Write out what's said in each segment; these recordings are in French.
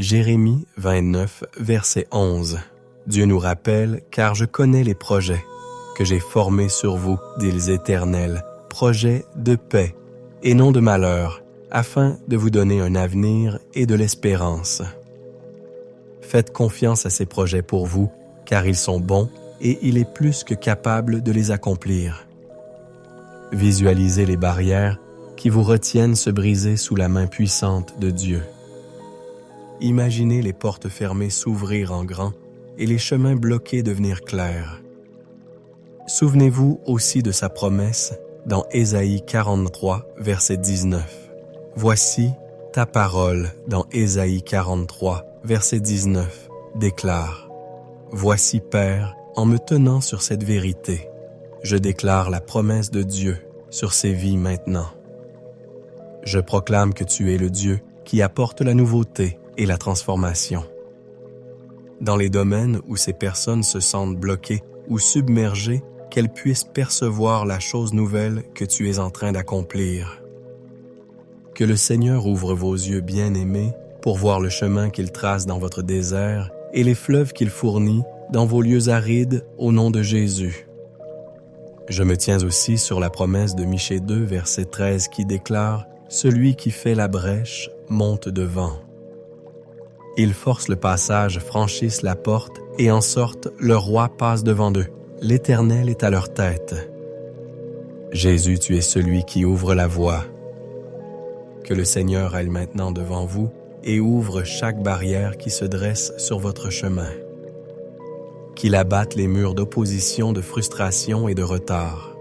Jérémie 29, verset 11. Dieu nous rappelle, car je connais les projets que j'ai formés sur vous, dit l'Éternel, projets de paix et non de malheur, afin de vous donner un avenir et de l'espérance. Faites confiance à ces projets pour vous, car ils sont bons et il est plus que capable de les accomplir. Visualisez les barrières qui vous retiennent se briser sous la main puissante de Dieu. Imaginez les portes fermées s'ouvrir en grand et les chemins bloqués devenir clairs. Souvenez-vous aussi de sa promesse dans Ésaïe 43, verset 19. Voici ta parole dans Ésaïe 43, verset 19, déclare: Voici, Père, en me tenant sur cette vérité, je déclare la promesse de Dieu sur ces vies maintenant. Je proclame que tu es le Dieu qui apporte la nouveauté et la transformation. Dans les domaines où ces personnes se sentent bloquées ou submergées, qu'elles puissent percevoir la chose nouvelle que tu es en train d'accomplir. Que le Seigneur ouvre vos yeux bien-aimés pour voir le chemin qu'il trace dans votre désert et les fleuves qu'il fournit dans vos lieux arides au nom de Jésus. Je me tiens aussi sur la promesse de Michée 2, verset 13 qui déclare « Celui qui fait la brèche monte devant ». Ils forcent le passage, franchissent la porte et en sorte le roi passe devant eux. L'Éternel est à leur tête. Jésus, tu es celui qui ouvre la voie. Que le Seigneur aille maintenant devant vous et ouvre chaque barrière qui se dresse sur votre chemin. Qu'il abatte les murs d'opposition, de frustration et de retard.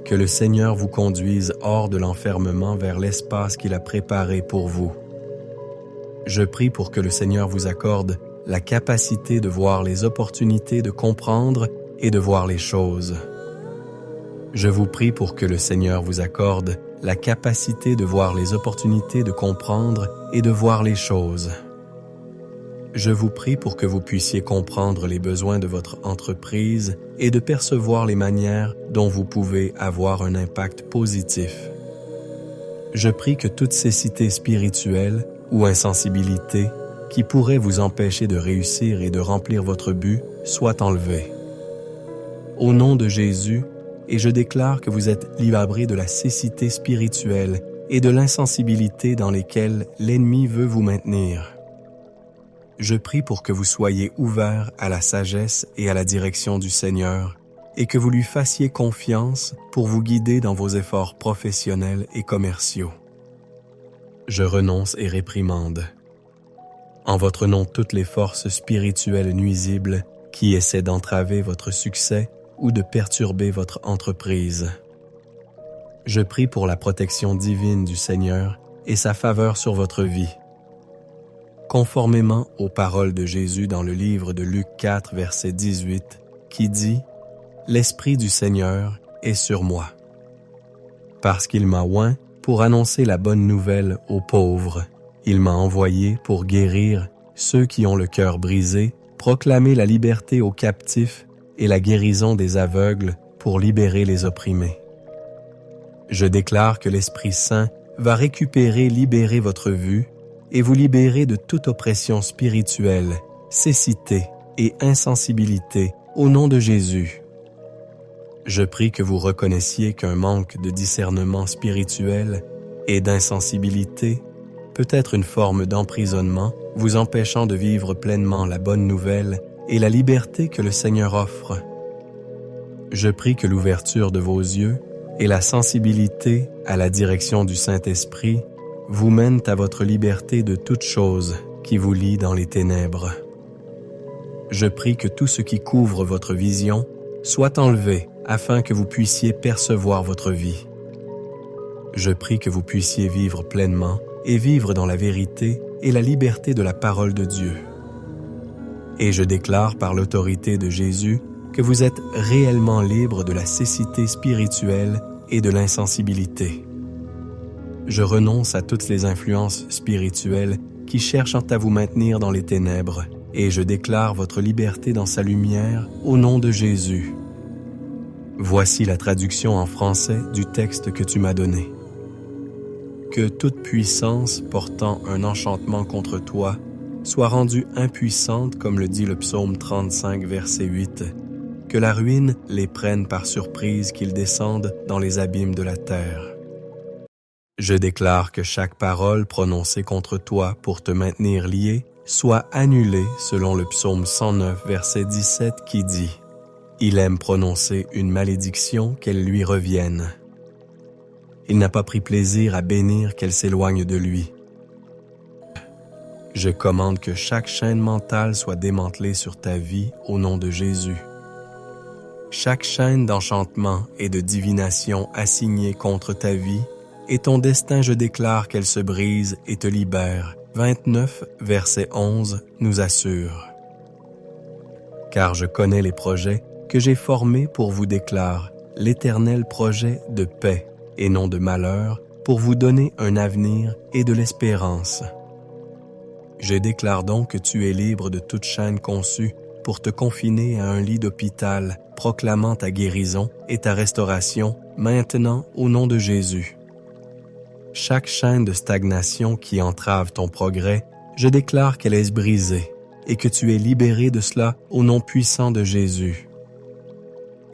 Que le Seigneur vous conduise hors de l'enfermement vers l'espace qu'il a préparé pour vous. Je prie pour que le Seigneur vous accorde la capacité de voir les opportunités de comprendre et de voir les choses. Je vous prie pour que le Seigneur vous accorde la capacité de voir les opportunités de comprendre et de voir les choses. Je vous prie pour que vous puissiez comprendre les besoins de votre entreprise et de percevoir les manières dont vous pouvez avoir un impact positif. Je prie que toute cécité spirituelle ou insensibilité qui pourrait vous empêcher de réussir et de remplir votre but soit enlevée. Au nom de Jésus, et je déclare que vous êtes livrés de la cécité spirituelle et de l'insensibilité dans lesquelles l'ennemi veut vous maintenir. Je prie pour que vous soyez ouverts à la sagesse et à la direction du Seigneur et que vous lui fassiez confiance pour vous guider dans vos efforts professionnels et commerciaux. Je renonce et réprimande. En votre nom, toutes les forces spirituelles nuisibles qui essaient d'entraver votre succès ou de perturber votre entreprise. Je prie pour la protection divine du Seigneur et sa faveur sur votre vie. Conformément aux paroles de Jésus dans le livre de Luc 4, verset 18, qui dit « L'Esprit du Seigneur est sur moi, parce qu'il m'a oint pour annoncer la bonne nouvelle aux pauvres. Il m'a envoyé pour guérir ceux qui ont le cœur brisé, proclamer la liberté aux captifs et la guérison des aveugles pour libérer les opprimés. Je déclare que l'Esprit Saint va libérer votre vue et vous libérer de toute oppression spirituelle, cécité et insensibilité au nom de Jésus. Je prie que vous reconnaissiez qu'un manque de discernement spirituel et d'insensibilité peut être une forme d'emprisonnement vous empêchant de vivre pleinement la bonne nouvelle et la liberté que le Seigneur offre. Je prie que l'ouverture de vos yeux et la sensibilité à la direction du Saint-Esprit vous mènent à votre liberté de toute chose qui vous lie dans les ténèbres. Je prie que tout ce qui couvre votre vision soit enlevé afin que vous puissiez percevoir votre vie. Je prie que vous puissiez vivre pleinement et vivre dans la vérité et la liberté de la parole de Dieu. Et je déclare par l'autorité de Jésus que vous êtes réellement libre de la cécité spirituelle et de l'insensibilité. Je renonce à toutes les influences spirituelles qui cherchent à vous maintenir dans les ténèbres, et je déclare votre liberté dans sa lumière au nom de Jésus. Voici la traduction en français du texte que tu m'as donné. que toute puissance portant un enchantement contre toi soit rendue impuissante, comme le dit le psaume 35, verset 8, que la ruine les prenne par surprise, qu'ils descendent dans les abîmes de la terre. Je déclare que chaque parole prononcée contre toi pour te maintenir lié soit annulée selon le psaume 109, verset 17 qui dit « Il aime prononcer une malédiction, qu'elle lui revienne. Il n'a pas pris plaisir à bénir, qu'elle s'éloigne de lui. » Je commande que chaque chaîne mentale soit démantelée sur ta vie au nom de Jésus. Chaque chaîne d'enchantement et de divination assignée contre ta vie et ton destin, je déclare qu'elle se brise et te libère. 29, verset 11 nous assure. Car je connais les projets que j'ai formés pour vous, déclare l'Éternel, projet de paix et non de malheur, pour vous donner un avenir et de l'espérance. Je déclare donc que tu es libre de toute chaîne conçue pour te confiner à un lit d'hôpital, proclamant ta guérison et ta restauration maintenant au nom de Jésus. Chaque chaîne de stagnation qui entrave ton progrès, je déclare qu'elle est brisée et que tu es libéré de cela au nom puissant de Jésus.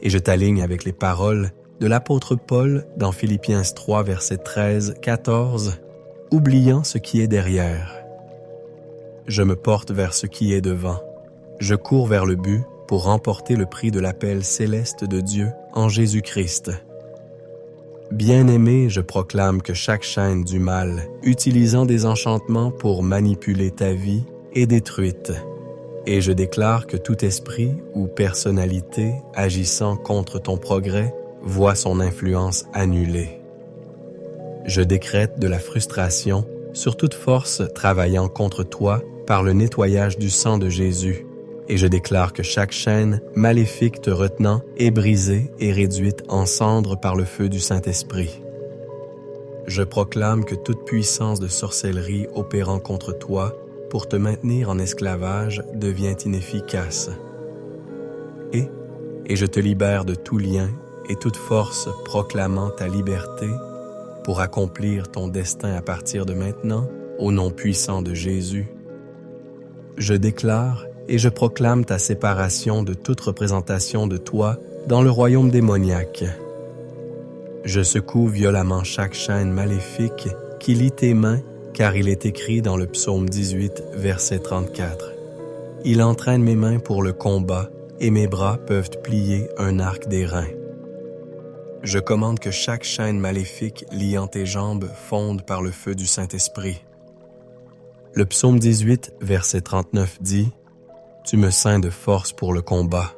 Et je t'aligne avec les paroles de l'apôtre Paul dans Philippiens 3, versets 13-14, oubliant ce qui est derrière. Je me porte vers ce qui est devant. Je cours vers le but pour remporter le prix de l'appel céleste de Dieu en Jésus-Christ. Bien-aimé, je proclame que chaque chaîne du mal, utilisant des enchantements pour manipuler ta vie, est détruite. Et je déclare que tout esprit ou personnalité agissant contre ton progrès voit son influence annulée. Je décrète de la frustration sur toute force travaillant contre toi par le nettoyage du sang de Jésus, et je déclare que chaque chaîne maléfique te retenant est brisée et réduite en cendres par le feu du Saint-Esprit. Je proclame que toute puissance de sorcellerie opérant contre toi pour te maintenir en esclavage devient inefficace. Et je te libère de tout lien et toute force proclamant ta liberté pour accomplir ton destin à partir de maintenant, au nom puissant de Jésus. Je déclare et je proclame ta séparation de toute représentation de toi dans le royaume démoniaque. Je secoue violemment chaque chaîne maléfique qui lie tes mains, car il est écrit dans le psaume 18, verset 34. Il entraîne mes mains pour le combat et mes bras peuvent plier un arc d'airain. Je commande que chaque chaîne maléfique liant tes jambes fonde par le feu du Saint-Esprit. Le psaume 18, verset 39 dit « Tu me ceins de force pour le combat.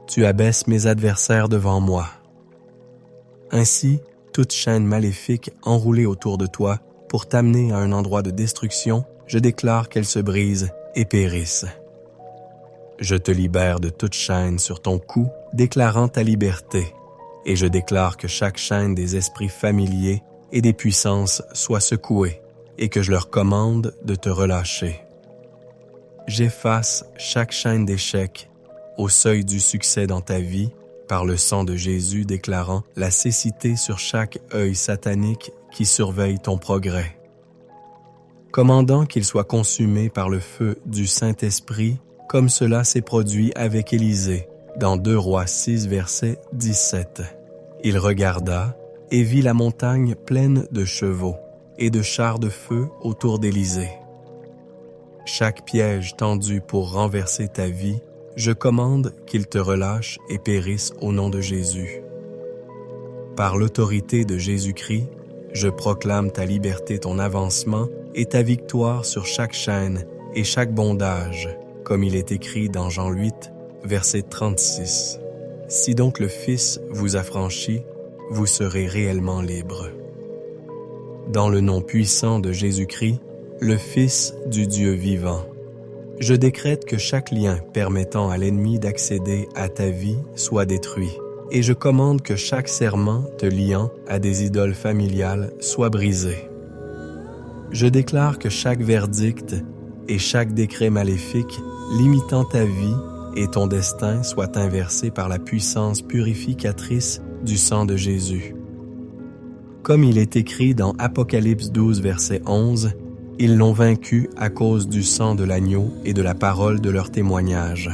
Tu abaisses mes adversaires devant moi. » Ainsi, toute chaîne maléfique enroulée autour de toi pour t'amener à un endroit de destruction, je déclare qu'elle se brise et périsse. Je te libère de toute chaîne sur ton cou, déclarant ta liberté, et je déclare que chaque chaîne des esprits familiers et des puissances soit secouée, et que je leur commande de te relâcher. J'efface chaque chaîne d'échec au seuil du succès dans ta vie par le sang de Jésus, déclarant la cécité sur chaque œil satanique qui surveille ton progrès. Commandant qu'il soit consumé par le feu du Saint-Esprit, comme cela s'est produit avec Élisée, dans 2 Rois 6, verset 17. Il regarda et vit la montagne pleine de chevaux et de chars de feu autour d'Élisée. Chaque piège tendu pour renverser ta vie, je commande qu'il te relâche et périsse au nom de Jésus. Par l'autorité de Jésus-Christ, je proclame ta liberté, ton avancement et ta victoire sur chaque chaîne et chaque bondage, comme il est écrit dans Jean 8, verset 36. Si donc le Fils vous affranchit, vous serez réellement libre. Dans le nom puissant de Jésus-Christ, le Fils du Dieu vivant, je décrète que chaque lien permettant à l'ennemi d'accéder à ta vie soit détruit, et je commande que chaque serment te liant à des idoles familiales soit brisé. Je déclare que chaque verdict et chaque décret maléfique limitant ta vie et ton destin soit inversé par la puissance purificatrice du sang de Jésus. Comme il est écrit dans Apocalypse 12, verset 11, « Ils l'ont vaincu à cause du sang de l'agneau et de la parole de leur témoignage. »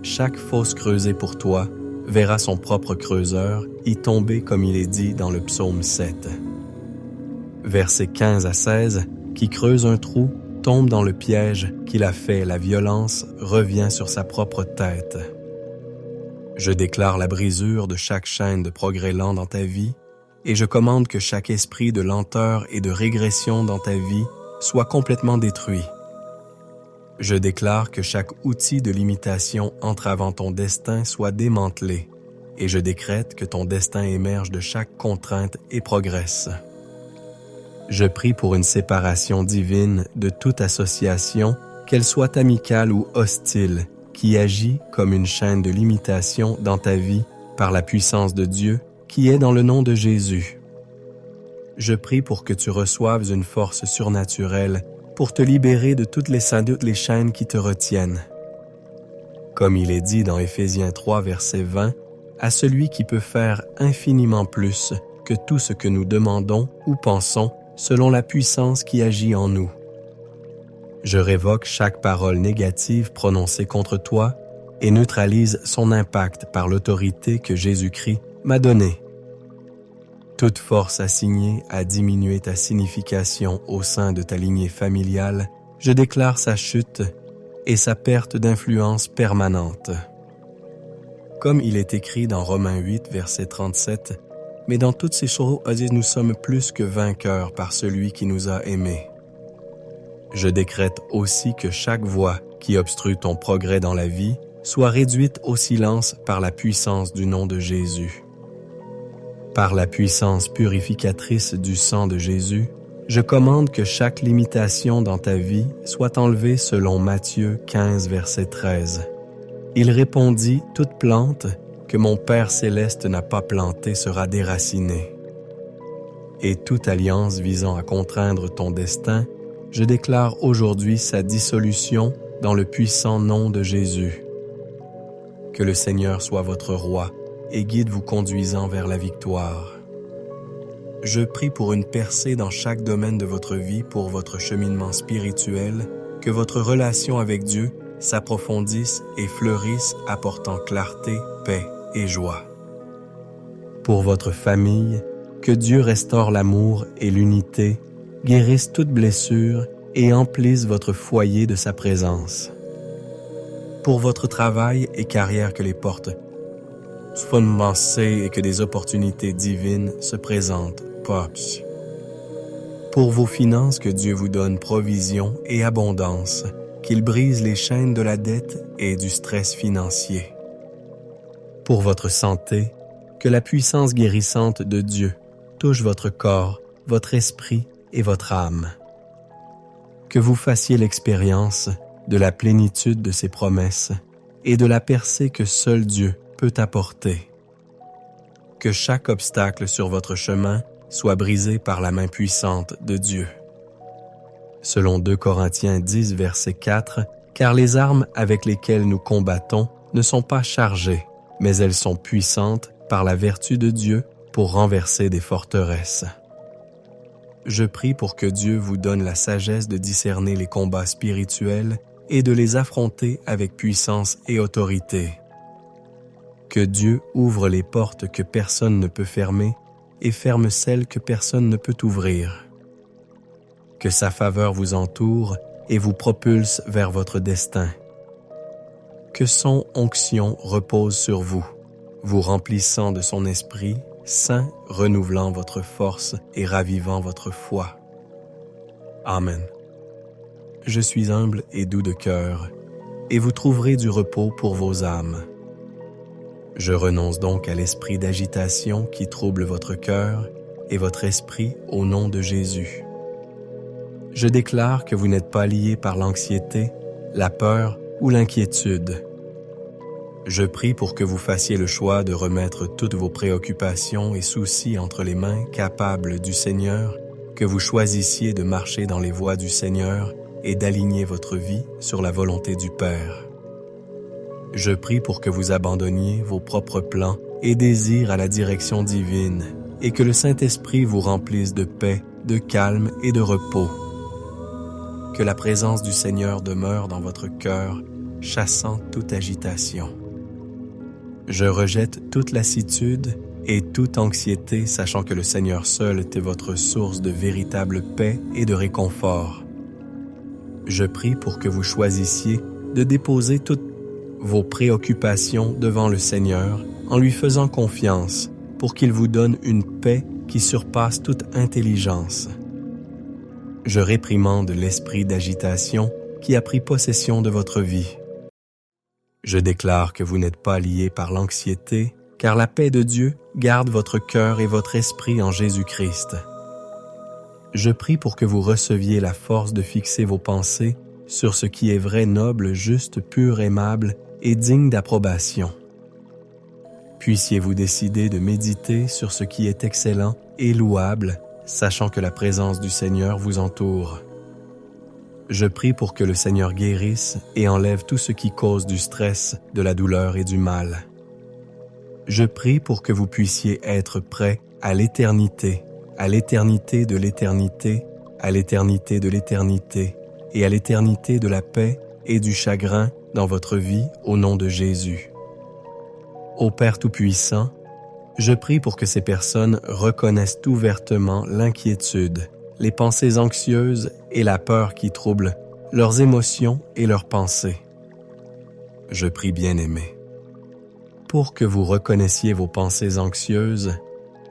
Chaque fosse creusée pour toi verra son propre creuseur y tomber comme il est dit dans le psaume 7. Versets 15 à 16, « Qui creuse un trou tombe dans le piège qu'il a fait, la violence revient sur sa propre tête. » Je déclare la brisure de chaque chaîne de progrès lent dans ta vie, et je commande que chaque esprit de lenteur et de régression dans ta vie soit complètement détruit. Je déclare que chaque outil de limitation entravant ton destin soit démantelé, et je décrète que ton destin émerge de chaque contrainte et progresse. Je prie pour une séparation divine de toute association, qu'elle soit amicale ou hostile, qui agit comme une chaîne de limitation dans ta vie par la puissance de Dieu qui est dans le nom de Jésus. Je prie pour que tu reçoives une force surnaturelle pour te libérer de toutes les chaînes qui te retiennent. Comme il est dit dans Éphésiens 3, verset 20, « À celui qui peut faire infiniment plus que tout ce que nous demandons ou pensons, selon la puissance qui agit en nous. » Je révoque chaque parole négative prononcée contre toi et neutralise son impact par l'autorité que Jésus-Christ m'a donnée. Toute force assignée à diminuer ta signification au sein de ta lignée familiale, je déclare sa chute et sa perte d'influence permanente. Comme il est écrit dans Romains 8, verset 37, « Mais dans toutes ces choses, nous sommes plus que vainqueurs par celui qui nous a aimés. » Je décrète aussi que chaque voix qui obstrue ton progrès dans la vie soit réduite au silence par la puissance du nom de Jésus. Par la puissance purificatrice du sang de Jésus, je commande que chaque limitation dans ta vie soit enlevée selon Matthieu 15, verset 13. Il répondit, « Toute plante que mon Père céleste n'a pas plantée sera déracinée. » Et toute alliance visant à contraindre ton destin, je déclare aujourd'hui sa dissolution dans le puissant nom de Jésus. Que le Seigneur soit votre roi et guide vous conduisant vers la victoire. Je prie pour une percée dans chaque domaine de votre vie pour votre cheminement spirituel, que votre relation avec Dieu s'approfondisse et fleurisse, apportant clarté, paix et joie. Pour votre famille, que Dieu restaure l'amour et l'unité, guérisse toute blessure et emplisse votre foyer de sa présence. Pour votre travail et carrière, que les portes soient lancées et que des opportunités divines se présentent. Pour vos finances, que Dieu vous donne provision et abondance, qu'il brise les chaînes de la dette et du stress financier. Pour votre santé, que la puissance guérissante de Dieu touche votre corps, votre esprit et votre âme. Que vous fassiez l'expérience de la plénitude de ses promesses et de la percée que seul Dieu peut apporter. Que chaque obstacle sur votre chemin soit brisé par la main puissante de Dieu. Selon 2 Corinthiens 10, verset 4, « Car les armes avec lesquelles nous combattons ne sont pas chargées, mais elles sont puissantes par la vertu de Dieu pour renverser des forteresses. » Je prie pour que Dieu vous donne la sagesse de discerner les combats spirituels et de les affronter avec puissance et autorité. Que Dieu ouvre les portes que personne ne peut fermer et ferme celles que personne ne peut ouvrir. Que sa faveur vous entoure et vous propulse vers votre destin. Que son onction repose sur vous, vous remplissant de son esprit saint, renouvelant votre force et ravivant votre foi. Amen. Je suis humble et doux de cœur, et vous trouverez du repos pour vos âmes. Je renonce donc à l'esprit d'agitation qui trouble votre cœur et votre esprit au nom de Jésus. Je déclare que vous n'êtes pas liés par l'anxiété, la peur ou l'inquiétude. Je prie pour que vous fassiez le choix de remettre toutes vos préoccupations et soucis entre les mains capables du Seigneur, que vous choisissiez de marcher dans les voies du Seigneur et d'aligner votre vie sur la volonté du Père. Je prie pour que vous abandonniez vos propres plans et désirs à la direction divine et que le Saint-Esprit vous remplisse de paix, de calme et de repos. Que la présence du Seigneur demeure dans votre cœur, chassant toute agitation. Je rejette toute lassitude et toute anxiété, sachant que le Seigneur seul est votre source de véritable paix et de réconfort. Je prie pour que vous choisissiez de déposer toutes vos préoccupations devant le Seigneur en lui faisant confiance pour qu'il vous donne une paix qui surpasse toute intelligence. Je réprimande l'esprit d'agitation qui a pris possession de votre vie. Je déclare que vous n'êtes pas liés par l'anxiété, car la paix de Dieu garde votre cœur et votre esprit en Jésus-Christ. Je prie pour que vous receviez la force de fixer vos pensées sur ce qui est vrai, noble, juste, pur, aimable et digne d'approbation. Puissiez-vous décider de méditer sur ce qui est excellent et louable, sachant que la présence du Seigneur vous entoure. Je prie pour que le Seigneur guérisse et enlève tout ce qui cause du stress, de la douleur et du mal. Je prie pour que vous puissiez être prêts à l'éternité de l'éternité, à l'éternité de l'éternité et à l'éternité de la paix et du chagrin dans votre vie au nom de Jésus. Ô Père Tout-Puissant, je prie pour que ces personnes reconnaissent ouvertement l'inquiétude, les pensées anxieuses et la peur qui troublent leurs émotions et leurs pensées. Je prie, bien-aimé, pour que vous reconnaissiez vos pensées anxieuses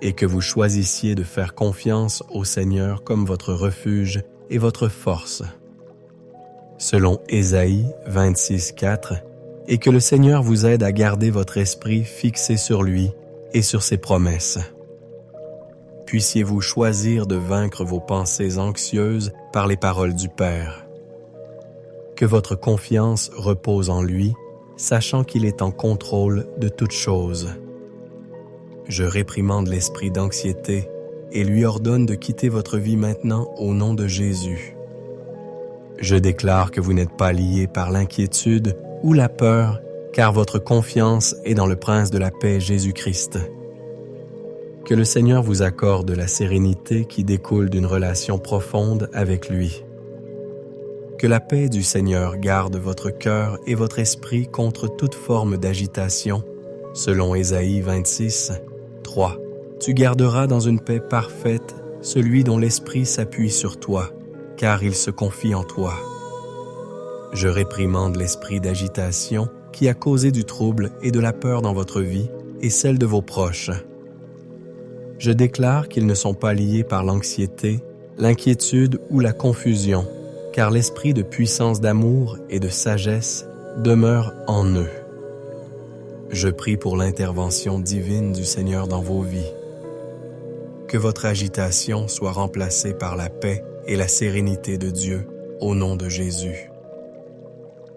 et que vous choisissiez de faire confiance au Seigneur comme votre refuge et votre force. Selon Ésaïe 26:4, et que le Seigneur vous aide à garder votre esprit fixé sur lui et sur ses promesses. Puissiez-vous choisir de vaincre vos pensées anxieuses par les paroles du Père. Que votre confiance repose en lui, sachant qu'il est en contrôle de toutes choses. Je réprimande l'esprit d'anxiété et lui ordonne de quitter votre vie maintenant au nom de Jésus. Je déclare que vous n'êtes pas liés par l'inquiétude ou la peur, car votre confiance est dans le Prince de la paix Jésus-Christ. Que le Seigneur vous accorde la sérénité qui découle d'une relation profonde avec lui. Que la paix du Seigneur garde votre cœur et votre esprit contre toute forme d'agitation. Selon Ésaïe 26:3, tu garderas dans une paix parfaite celui dont l'esprit s'appuie sur toi, car il se confie en toi. Je réprimande l'esprit d'agitation qui a causé du trouble et de la peur dans votre vie et celle de vos proches. Je déclare qu'ils ne sont pas liés par l'anxiété, l'inquiétude ou la confusion, car l'esprit de puissance d'amour et de sagesse demeure en eux. Je prie pour l'intervention divine du Seigneur dans vos vies. Que votre agitation soit remplacée par la paix et la sérénité de Dieu au nom de Jésus.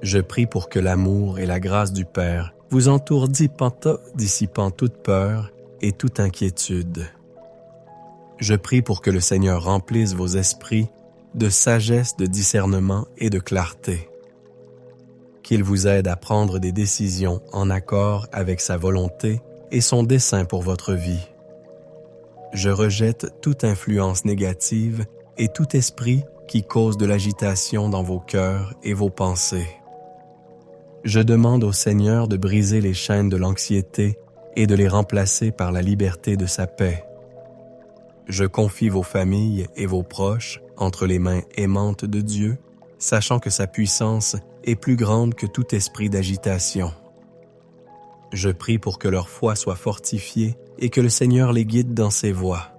Je prie pour que l'amour et la grâce du Père vous entourent dissipant toute peur et toute inquiétude. Je prie pour que le Seigneur remplisse vos esprits de sagesse, de discernement et de clarté. Qu'il vous aide à prendre des décisions en accord avec sa volonté et son dessein pour votre vie. Je rejette toute influence négative et tout esprit qui cause de l'agitation dans vos cœurs et vos pensées. Je demande au Seigneur de briser les chaînes de l'anxiété et de les remplacer par la liberté de sa paix. Je confie vos familles et vos proches entre les mains aimantes de Dieu, sachant que sa puissance est plus grande que tout esprit d'agitation. Je prie pour que leur foi soit fortifiée et que le Seigneur les guide dans ses voies.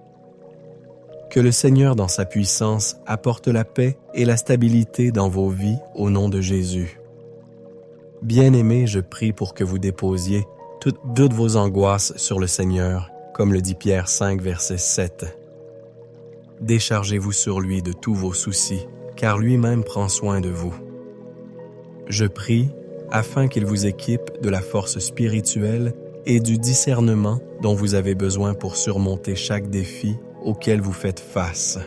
Que le Seigneur, dans sa puissance, apporte la paix et la stabilité dans vos vies au nom de Jésus. Bien-aimés, je prie pour que vous déposiez toutes vos angoisses sur le Seigneur, comme le dit Pierre 5, verset 7. Déchargez-vous sur lui de tous vos soucis, car lui-même prend soin de vous. Je prie afin qu'il vous équipe de la force spirituelle et du discernement dont vous avez besoin pour surmonter chaque défi auquel vous faites face.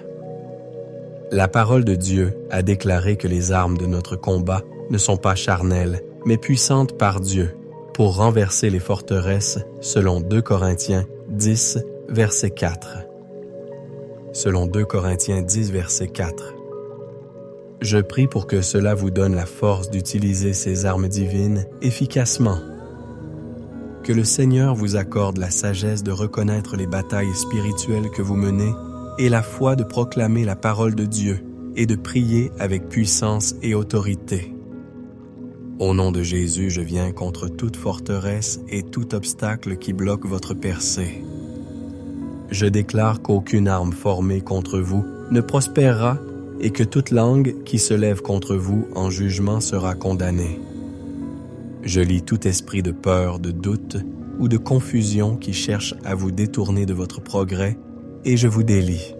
La parole de Dieu a déclaré que les armes de notre combat ne sont pas charnelles, mais puissantes par Dieu, pour renverser les forteresses, selon 2 Corinthiens 10, verset 4. Selon 2 Corinthiens 10, verset 4. Je prie pour que cela vous donne la force d'utiliser ces armes divines efficacement. Que le Seigneur vous accorde la sagesse de reconnaître les batailles spirituelles que vous menez et la foi de proclamer la parole de Dieu et de prier avec puissance et autorité. Au nom de Jésus, je viens contre toute forteresse et tout obstacle qui bloque votre percée. Je déclare qu'aucune arme formée contre vous ne prospérera et que toute langue qui se lève contre vous en jugement sera condamnée. Je lie tout esprit de peur, de doute ou de confusion qui cherche à vous détourner de votre progrès et je vous délie.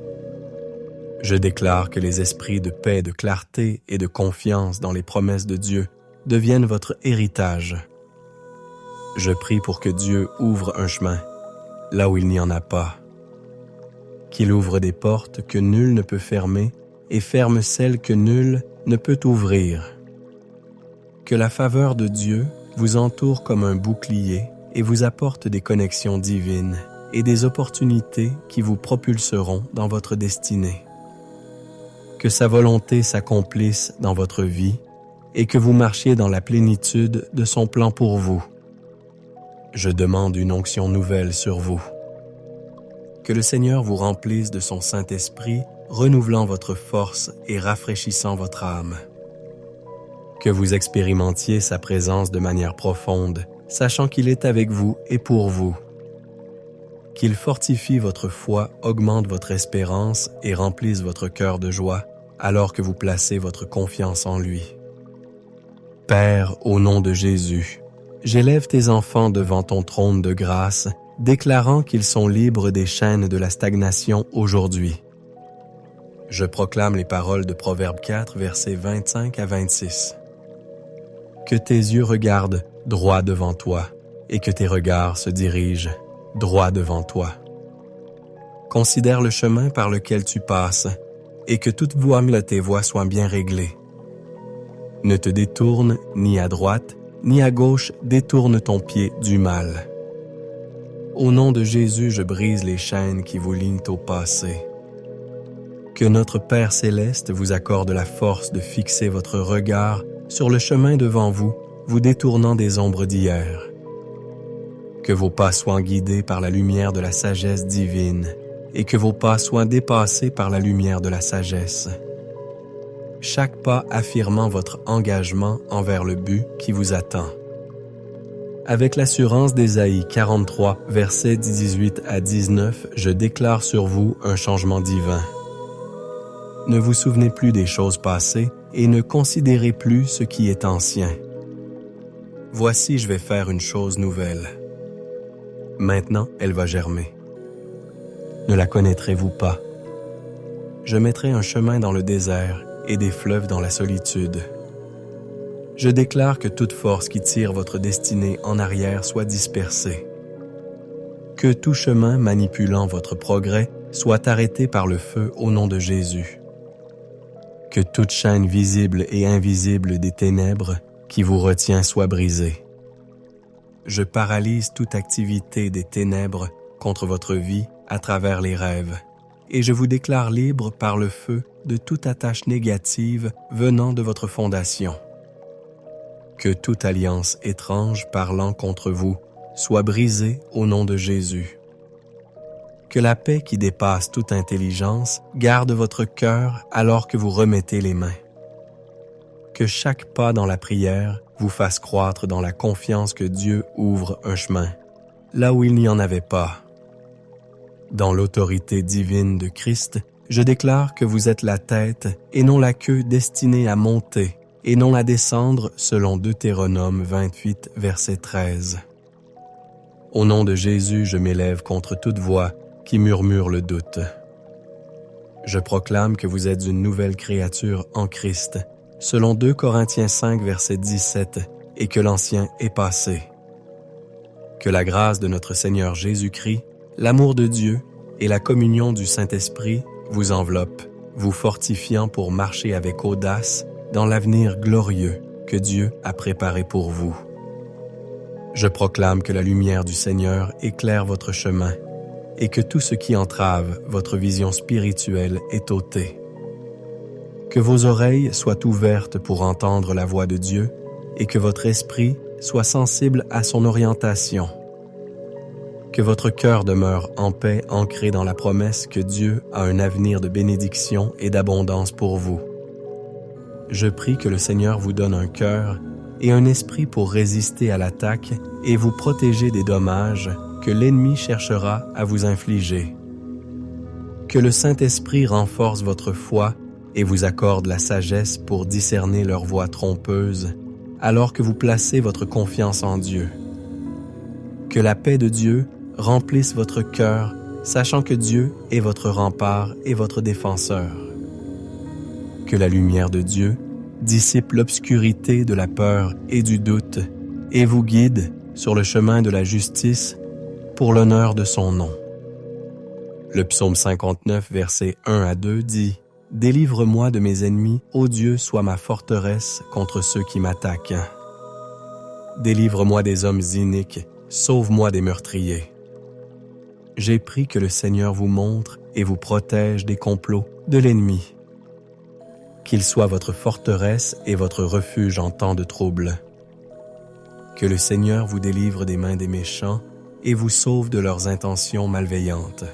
Je déclare que les esprits de paix, de clarté et de confiance dans les promesses de Dieu deviennent votre héritage. Je prie pour que Dieu ouvre un chemin là où il n'y en a pas, qu'il ouvre des portes que nul ne peut fermer et ferme celles que nul ne peut ouvrir. Que la faveur de Dieu vous entoure comme un bouclier et vous apporte des connexions divines et des opportunités qui vous propulseront dans votre destinée. Que sa volonté s'accomplisse dans votre vie et que vous marchiez dans la plénitude de son plan pour vous. Je demande une onction nouvelle sur vous. Que le Seigneur vous remplisse de son Saint-Esprit, renouvelant votre force et rafraîchissant votre âme. Que vous expérimentiez sa présence de manière profonde, sachant qu'il est avec vous et pour vous. Qu'il fortifie votre foi, augmente votre espérance et remplisse votre cœur de joie, alors que vous placez votre confiance en lui. Père, au nom de Jésus, j'élève tes enfants devant ton trône de grâce, déclarant qu'ils sont libres des chaînes de la stagnation aujourd'hui. Je proclame les paroles de Proverbe 4, versets 25 à 26. Que tes yeux regardent droit devant toi et que tes regards se dirigent droit devant toi. Considère le chemin par lequel tu passes et que toute voie de tes voies soit bien réglée. Ne te détourne ni à droite ni à gauche, détourne ton pied du mal. Au nom de Jésus, je brise les chaînes qui vous lient au passé. Que notre Père céleste vous accorde la force de fixer votre regard sur le chemin devant vous, vous détournant des ombres d'hier. Que vos pas soient guidés par la lumière de la sagesse divine et que vos pas soient dépassés par la lumière de la sagesse. Chaque pas affirmant votre engagement envers le but qui vous attend. Avec l'assurance d'Ésaïe 43, versets 18 à 19, je déclare sur vous un changement divin. Ne vous souvenez plus des choses passées et ne considérez plus ce qui est ancien. Voici, je vais faire une chose nouvelle. Maintenant, elle va germer. Ne la connaîtrez-vous pas? Je mettrai un chemin dans le désert et des fleuves dans la solitude. Je déclare que toute force qui tire votre destinée en arrière soit dispersée. Que tout chemin manipulant votre progrès soit arrêté par le feu au nom de Jésus. Que toute chaîne visible et invisible des ténèbres qui vous retient soit brisée. Je paralyse toute activité des ténèbres contre votre vie à travers les rêves, et je vous déclare libre par le feu de toute attache négative venant de votre fondation. Que toute alliance étrange parlant contre vous soit brisée au nom de Jésus. Que la paix qui dépasse toute intelligence garde votre cœur alors que vous remettez les mains. Que chaque pas dans la prière vous fasse croître dans la confiance que Dieu ouvre un chemin, là où il n'y en avait pas. Dans l'autorité divine de Christ, je déclare que vous êtes la tête et non la queue destinée à monter et non à descendre selon Deutéronome 28, verset 13. Au nom de Jésus, je m'élève contre toute voix qui murmure le doute. Je proclame que vous êtes une nouvelle créature en Christ, selon 2 Corinthiens 5, verset 17, et que l'ancien est passé. Que la grâce de notre Seigneur Jésus-Christ, l'amour de Dieu et la communion du Saint-Esprit vous enveloppent, vous fortifiant pour marcher avec audace dans l'avenir glorieux que Dieu a préparé pour vous. Je proclame que la lumière du Seigneur éclaire votre chemin et que tout ce qui entrave votre vision spirituelle est ôté. Que vos oreilles soient ouvertes pour entendre la voix de Dieu et que votre esprit soit sensible à son orientation. Que votre cœur demeure en paix, ancré dans la promesse que Dieu a un avenir de bénédiction et d'abondance pour vous. Je prie que le Seigneur vous donne un cœur et un esprit pour résister à l'attaque et vous protéger des dommages que l'ennemi cherchera à vous infliger. Que le Saint-Esprit renforce votre foi et vous accorde la sagesse pour discerner leurs voies trompeuses, alors que vous placez votre confiance en Dieu. Que la paix de Dieu remplisse votre cœur, sachant que Dieu est votre rempart et votre défenseur. Que la lumière de Dieu dissipe l'obscurité de la peur et du doute et vous guide sur le chemin de la justice pour l'honneur de son nom. Le psaume 59, versets 1 à 2 dit « Délivre-moi de mes ennemis, ô Dieu, sois ma forteresse contre ceux qui m'attaquent. Délivre-moi des hommes iniques, sauve-moi des meurtriers. J'ai pris que le Seigneur vous montre et vous protège des complots de l'ennemi. Qu'il soit votre forteresse et votre refuge en temps de trouble. Que le Seigneur vous délivre des mains des méchants et vous sauve de leurs intentions malveillantes.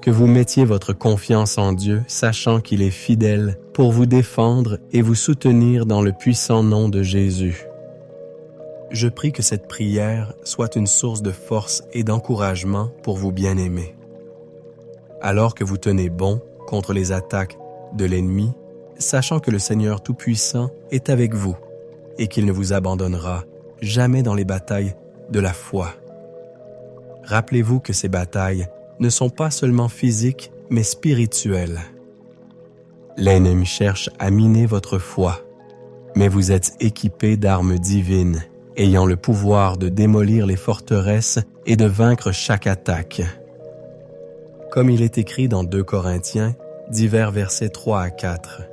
Que vous mettiez votre confiance en Dieu, sachant qu'il est fidèle pour vous défendre et vous soutenir dans le puissant nom de Jésus. Je prie que cette prière soit une source de force et d'encouragement pour vous bien-aimer. Alors que vous tenez bon contre les attaques de l'ennemi, sachant que le Seigneur Tout-Puissant est avec vous et qu'il ne vous abandonnera jamais dans les batailles de la foi. Rappelez-vous que ces batailles ne sont pas seulement physiques, mais spirituelles. L'ennemi cherche à miner votre foi, mais vous êtes équipés d'armes divines, ayant le pouvoir de démolir les forteresses et de vaincre chaque attaque. Comme il est écrit dans 2 Corinthiens, divers versets 3 à 4.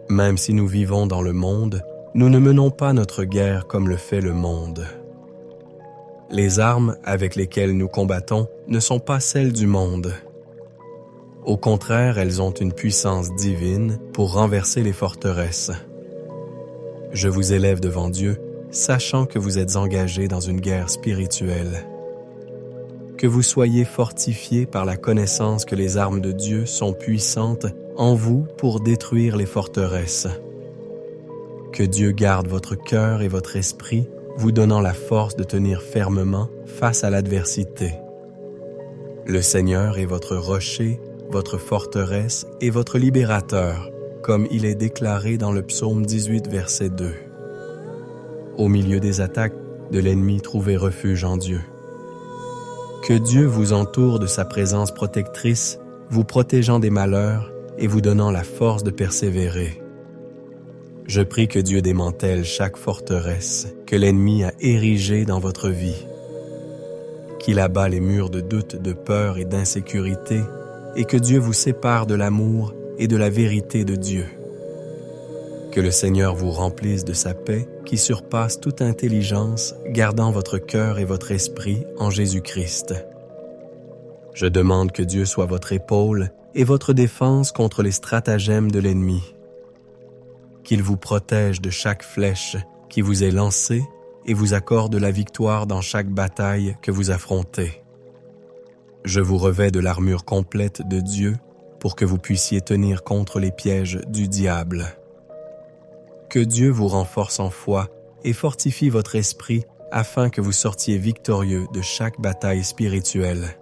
Même si nous vivons dans le monde, nous ne menons pas notre guerre comme le fait le monde. Les armes avec lesquelles nous combattons ne sont pas celles du monde. Au contraire, elles ont une puissance divine pour renverser les forteresses. Je vous élève devant Dieu, sachant que vous êtes engagés dans une guerre spirituelle. Que vous soyez fortifiés par la connaissance que les armes de Dieu sont puissantes en vous pour détruire les forteresses. Que Dieu garde votre cœur et votre esprit, vous donnant la force de tenir fermement face à l'adversité. Le Seigneur est votre rocher, votre forteresse et votre libérateur, comme il est déclaré dans le psaume 18, verset 2. Au milieu des attaques de l'ennemi, trouvez refuge en Dieu. Que Dieu vous entoure de sa présence protectrice, vous protégeant des malheurs et vous donnant la force de persévérer. Je prie que Dieu démantèle chaque forteresse que l'ennemi a érigée dans votre vie, qu'il abat les murs de doute, de peur et d'insécurité, et que Dieu vous sépare de l'amour et de la vérité de Dieu. Que le Seigneur vous remplisse de sa paix qui surpasse toute intelligence, gardant votre cœur et votre esprit en Jésus-Christ. Je demande que Dieu soit votre épaule et votre défense contre les stratagèmes de l'ennemi. Qu'il vous protège de chaque flèche qui vous est lancée et vous accorde la victoire dans chaque bataille que vous affrontez. Je vous revêts de l'armure complète de Dieu pour que vous puissiez tenir contre les pièges du diable. Que Dieu vous renforce en foi et fortifie votre esprit afin que vous sortiez victorieux de chaque bataille spirituelle.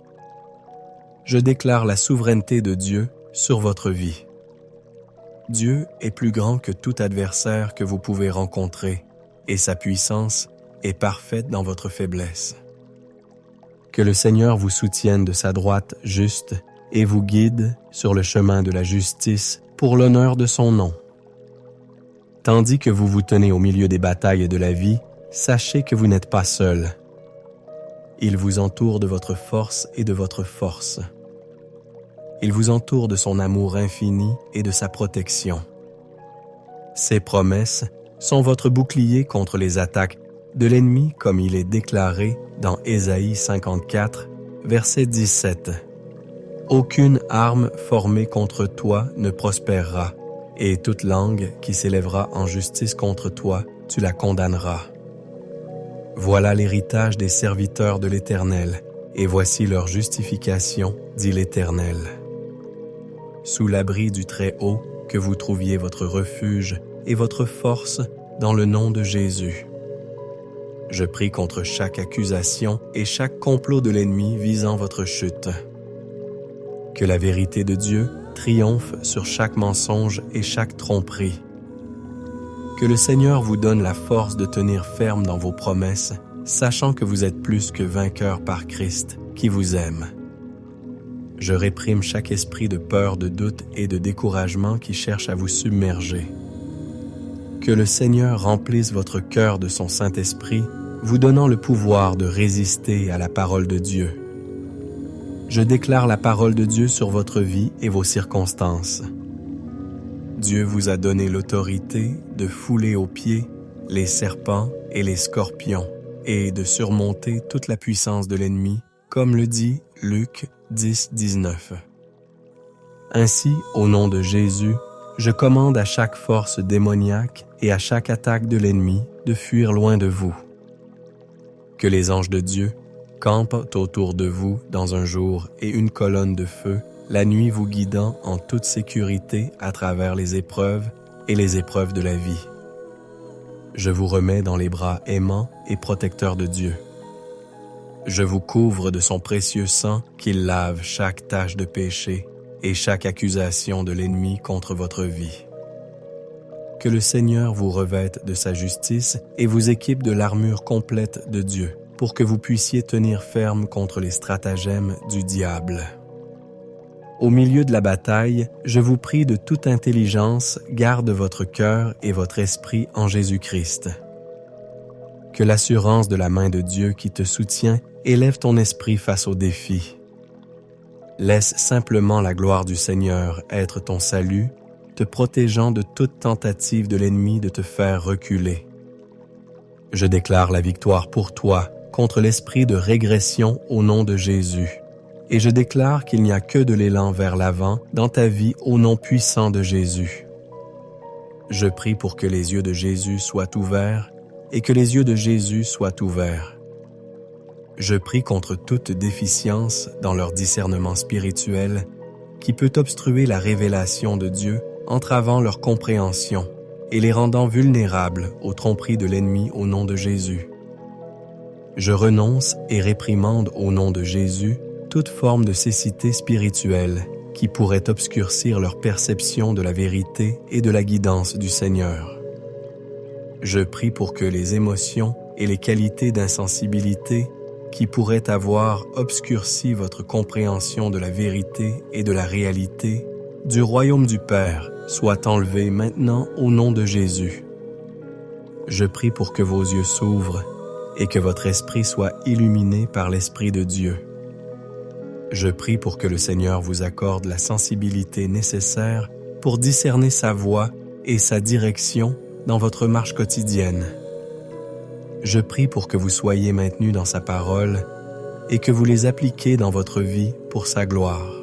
Je déclare la souveraineté de Dieu sur votre vie. Dieu est plus grand que tout adversaire que vous pouvez rencontrer et sa puissance est parfaite dans votre faiblesse. Que le Seigneur vous soutienne de sa droite juste et vous guide sur le chemin de la justice pour l'honneur de son nom. Tandis que vous vous tenez au milieu des batailles de la vie, sachez que vous n'êtes pas seul. Il vous entoure de votre force et de votre force. Il vous entoure de son amour infini et de sa protection. Ses promesses sont votre bouclier contre les attaques de l'ennemi comme il est déclaré dans Ésaïe 54, verset 17. Aucune arme formée contre toi ne prospérera, et toute langue qui s'élèvera en justice contre toi, tu la condamneras. Voilà l'héritage des serviteurs de l'Éternel, et voici leur justification, dit l'Éternel. Sous l'abri du Très-Haut, que vous trouviez votre refuge et votre force dans le nom de Jésus. Je prie contre chaque accusation et chaque complot de l'ennemi visant votre chute. Que la vérité de Dieu triomphe sur chaque mensonge et chaque tromperie. Que le Seigneur vous donne la force de tenir ferme dans vos promesses, sachant que vous êtes plus que vainqueurs par Christ, qui vous aime. Je réprime chaque esprit de peur, de doute et de découragement qui cherche à vous submerger. Que le Seigneur remplisse votre cœur de son Saint-Esprit, vous donnant le pouvoir de résister à la parole de Dieu. Je déclare la parole de Dieu sur votre vie et vos circonstances. Dieu vous a donné l'autorité de fouler aux pieds les serpents et les scorpions et de surmonter toute la puissance de l'ennemi, comme le dit Luc 10, 19. Ainsi, au nom de Jésus, je commande à chaque force démoniaque et à chaque attaque de l'ennemi de fuir loin de vous. Que les anges de Dieu campent autour de vous dans un jour et une colonne de feu, la nuit vous guidant en toute sécurité à travers les épreuves et les épreuves de la vie. Je vous remets dans les bras aimants et protecteurs de Dieu. Je vous couvre de son précieux sang qui lave chaque tache de péché et chaque accusation de l'ennemi contre votre vie. Que le Seigneur vous revête de sa justice et vous équipe de l'armure complète de Dieu, pour que vous puissiez tenir ferme contre les stratagèmes du diable. Au milieu de la bataille, je vous prie de toute intelligence, garde votre cœur et votre esprit en Jésus-Christ. Que l'assurance de la main de Dieu qui te soutient élève ton esprit face aux défis. Laisse simplement la gloire du Seigneur être ton salut, te protégeant de toute tentative de l'ennemi de te faire reculer. Je déclare la victoire pour toi contre l'esprit de régression au nom de Jésus. Et je déclare qu'il n'y a que de l'élan vers l'avant dans ta vie au nom puissant de Jésus. Je prie pour que les yeux de Jésus soient ouverts et que les yeux de Jésus soient ouverts. Je prie contre toute déficience dans leur discernement spirituel qui peut obstruer la révélation de Dieu, entravant leur compréhension et les rendant vulnérables aux tromperies de l'ennemi au nom de Jésus. Je renonce et réprimande au nom de Jésus toute forme de cécité spirituelle qui pourrait obscurcir leur perception de la vérité et de la guidance du Seigneur. Je prie pour que les émotions et les qualités d'insensibilité qui pourraient avoir obscurci votre compréhension de la vérité et de la réalité du royaume du Père soient enlevées maintenant au nom de Jésus. Je prie pour que vos yeux s'ouvrent et que votre esprit soit illuminé par l'Esprit de Dieu. Je prie pour que le Seigneur vous accorde la sensibilité nécessaire pour discerner sa voix et sa direction dans votre marche quotidienne. Je prie pour que vous soyez maintenus dans sa parole et que vous les appliquiez dans votre vie pour sa gloire.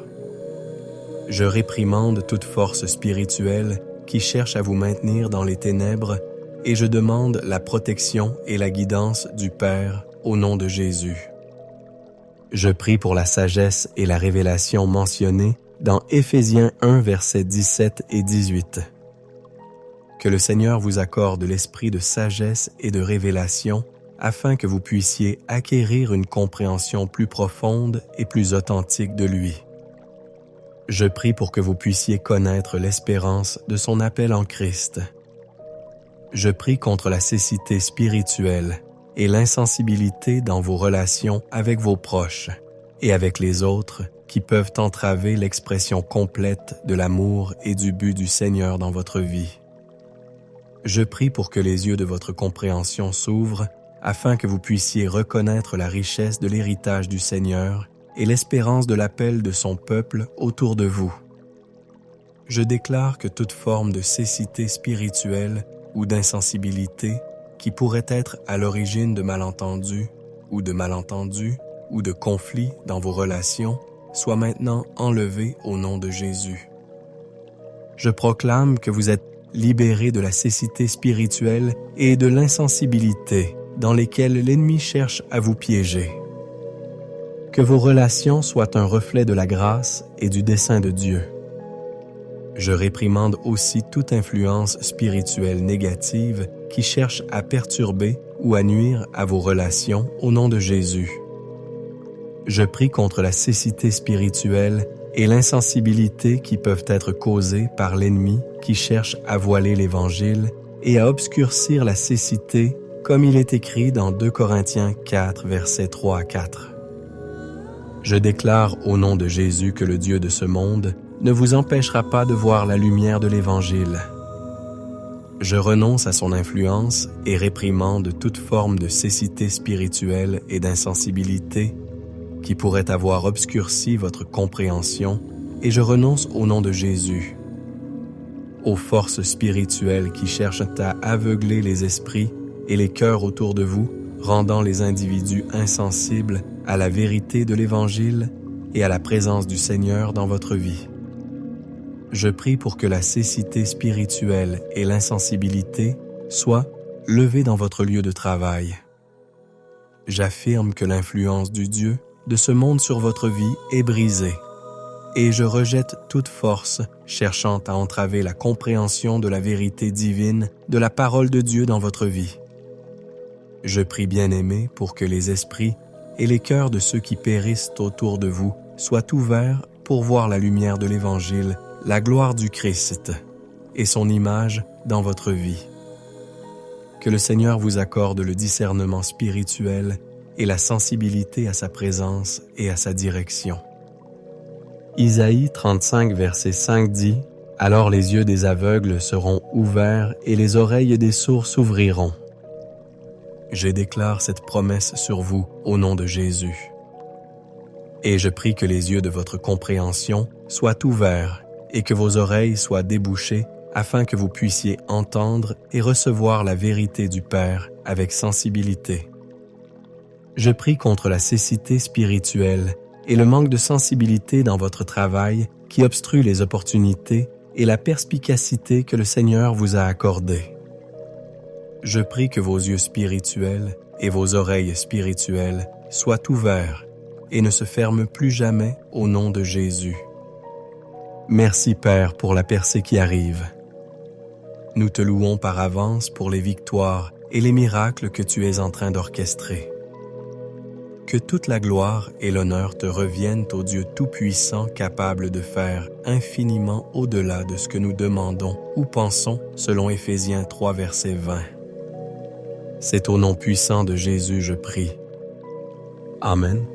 Je réprimande toute force spirituelle qui cherche à vous maintenir dans les ténèbres et je demande la protection et la guidance du Père au nom de Jésus. Je prie pour la sagesse et la révélation mentionnées dans Éphésiens 1, versets 17 et 18. Que le Seigneur vous accorde l'esprit de sagesse et de révélation afin que vous puissiez acquérir une compréhension plus profonde et plus authentique de lui. Je prie pour que vous puissiez connaître l'espérance de son appel en Christ. Je prie contre la cécité spirituelle et l'insensibilité dans vos relations avec vos proches et avec les autres qui peuvent entraver l'expression complète de l'amour et du but du Seigneur dans votre vie. Je prie pour que les yeux de votre compréhension s'ouvrent afin que vous puissiez reconnaître la richesse de l'héritage du Seigneur et l'espérance de l'appel de son peuple autour de vous. Je déclare que toute forme de cécité spirituelle ou d'insensibilité qui pourrait être à l'origine de malentendus ou de malentendus ou de conflit dans vos relations soient maintenant enlevés au nom de Jésus. Je proclame que vous êtes libérés de la cécité spirituelle et de l'insensibilité dans lesquelles l'ennemi cherche à vous piéger. Que vos relations soient un reflet de la grâce et du dessein de Dieu. Je réprimande aussi toute influence spirituelle négative qui cherche à perturber ou à nuire à vos relations au nom de Jésus. Je prie contre la cécité spirituelle et l'insensibilité qui peuvent être causées par l'ennemi qui cherche à voiler l'Évangile et à obscurcir la cécité comme il est écrit dans 2 Corinthiens 4, versets 3 à 4. Je déclare au nom de Jésus que le Dieu de ce monde ne vous empêchera pas de voir la lumière de l'Évangile. Je renonce à son influence et réprimande toute forme de cécité spirituelle et d'insensibilité qui pourrait avoir obscurci votre compréhension, et je renonce au nom de Jésus aux forces spirituelles qui cherchent à aveugler les esprits et les cœurs autour de vous, rendant les individus insensibles à la vérité de l'Évangile et à la présence du Seigneur dans votre vie. Je prie pour que la cécité spirituelle et l'insensibilité soient levées dans votre lieu de travail. J'affirme que l'influence du Dieu de ce monde sur votre vie est brisée, et je rejette toute force cherchant à entraver la compréhension de la vérité divine de la parole de Dieu dans votre vie. Je prie, bien-aimés, pour que les esprits et les cœurs de ceux qui périssent autour de vous soient ouverts pour voir la lumière de l'Évangile, la gloire du Christ et son image dans votre vie. Que le Seigneur vous accorde le discernement spirituel et la sensibilité à sa présence et à sa direction. Isaïe 35, verset 5 dit « Alors les yeux des aveugles seront ouverts et les oreilles des sourds s'ouvriront. » Je déclare cette promesse sur vous au nom de Jésus. Et je prie que les yeux de votre compréhension soient ouverts et que vos oreilles soient débouchées afin que vous puissiez entendre et recevoir la vérité du Père avec sensibilité. Je prie contre la cécité spirituelle et le manque de sensibilité dans votre travail qui obstrue les opportunités et la perspicacité que le Seigneur vous a accordées. Je prie que vos yeux spirituels et vos oreilles spirituelles soient ouverts et ne se ferment plus jamais au nom de Jésus. Merci Père pour la percée qui arrive. Nous te louons par avance pour les victoires et les miracles que tu es en train d'orchestrer. Que toute la gloire et l'honneur te reviennent au Dieu Tout-Puissant capable de faire infiniment au-delà de ce que nous demandons ou pensons selon Éphésiens 3 verset 20. C'est au nom puissant de Jésus je prie. Amen.